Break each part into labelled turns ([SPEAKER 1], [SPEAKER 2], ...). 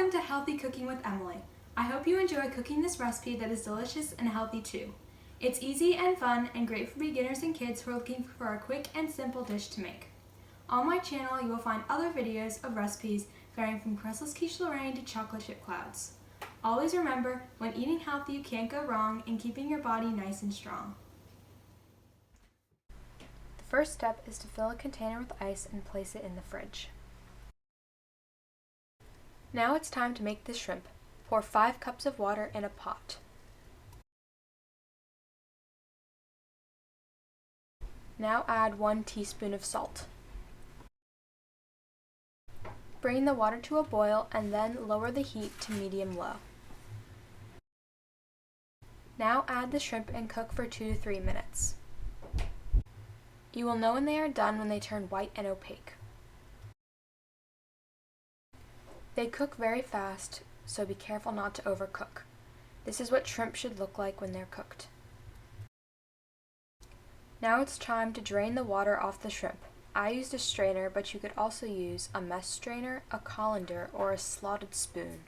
[SPEAKER 1] Welcome to Healthy Cooking with Emily. I hope you enjoy cooking this recipe that is delicious and healthy too. It's easy and fun and great for beginners and kids who are looking for a quick and simple dish to make. On my channel, you will find other videos of recipes varying from crustless quiche Lorraine to chocolate chip clouds. Always remember, when eating healthy, you can't go wrong in keeping your body nice and strong. The first step is to fill a container with ice and place it in the fridge. Now it's time to make the shrimp. Pour 5 cups of water in a pot. Now add 1 teaspoon of salt. Bring the water to a boil and then lower the heat to medium-low. Now add the shrimp and cook for 2 to 3 minutes. You will know when they are done when they turn white and opaque. They cook very fast, so be careful not to overcook. This is what shrimp should look like when they're cooked. Now it's time to drain the water off the shrimp. I used a strainer, but you could also use a mess strainer, a colander, or a slotted spoon.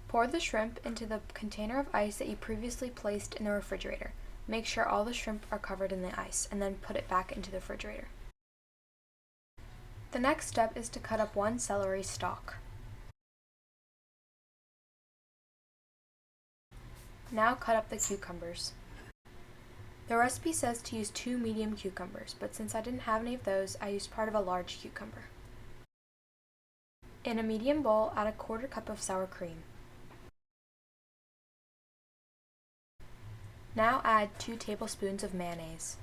[SPEAKER 1] Pour the shrimp into the container of ice that you previously placed in the refrigerator. Make sure all the shrimp are covered in the ice, and then put it back into the refrigerator. The next step is to cut up 1 celery stalk. Now cut up the cucumbers. The recipe says to use 2 medium cucumbers, but since I didn't have any of those, I used part of a large cucumber. In a medium bowl, add a 1/4 cup of sour cream. Now add 2 tablespoons of mayonnaise.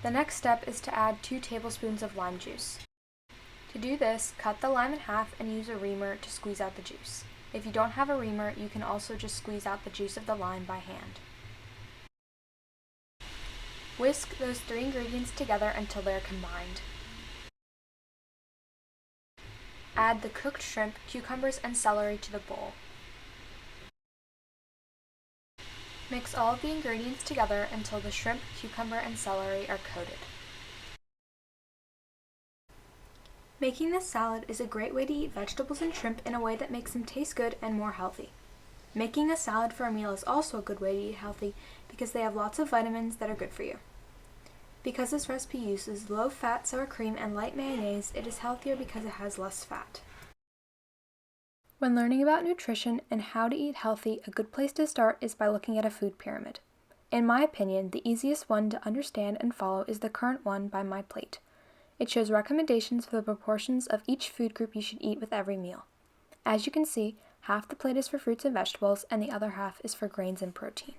[SPEAKER 1] The next step is to add 2 tablespoons of lime juice. To do this, cut the lime in half and use a reamer to squeeze out the juice. If you don't have a reamer, you can also just squeeze out the juice of the lime by hand. Whisk those 3 ingredients together until they are combined. Add the cooked shrimp, cucumbers, and celery to the bowl. Mix all of the ingredients together until the shrimp, cucumber, and celery are coated. Making this salad is a great way to eat vegetables and shrimp in a way that makes them taste good and more healthy. Making a salad for a meal is also a good way to eat healthy because they have lots of vitamins that are good for you. Because this recipe uses low-fat sour cream and light mayonnaise, it is healthier because it has less fat. When learning about nutrition and how to eat healthy, a good place to start is by looking at a food pyramid. In my opinion, the easiest one to understand and follow is the current one by My Plate. It shows recommendations for the proportions of each food group you should eat with every meal. As you can see, half the plate is for fruits and vegetables, and the other half is for grains and protein.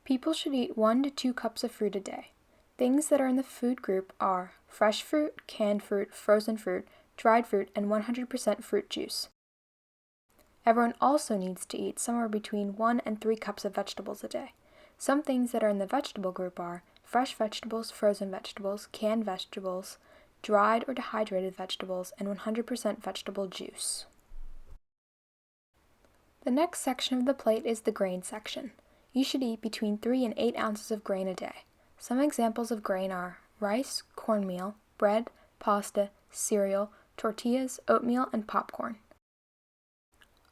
[SPEAKER 1] People should eat 1 to 2 cups of fruit a day. Things that are in the food group are fresh fruit, canned fruit, frozen fruit, dried fruit, and 100% fruit juice. Everyone also needs to eat somewhere between 1 and 3 cups of vegetables a day. Some things that are in the vegetable group are fresh vegetables, frozen vegetables, canned vegetables, dried or dehydrated vegetables, and 100% vegetable juice. The next section of the plate is the grain section. You should eat between 3 and 8 ounces of grain a day. Some examples of grain are rice, cornmeal, bread, pasta, cereal, tortillas, oatmeal, and popcorn.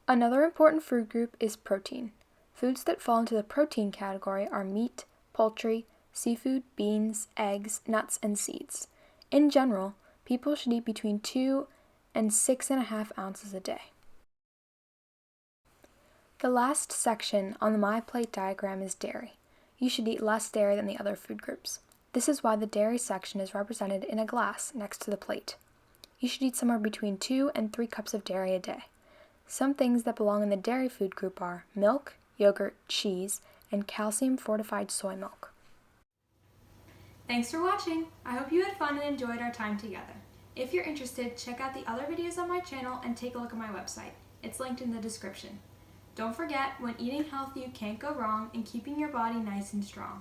[SPEAKER 1] Another important food group is protein. Foods that fall into the protein category are meat, poultry, seafood, beans, eggs, nuts, and seeds. In general, people should eat between 2 and 6.5 ounces a day. The last section on the My Plate diagram is dairy. You should eat less dairy than the other food groups. This is why the dairy section is represented in a glass next to the plate. You should eat somewhere between 2 and 3 cups of dairy a day. Some things that belong in the dairy food group are milk, yogurt, cheese, and calcium-fortified soy milk. Thanks for watching! I hope you had fun and enjoyed our time together. If you're interested, check out the other videos on my channel and take a look at my website. It's linked in the description. Don't forget, when eating healthy, you can't go wrong in keeping your body nice and strong.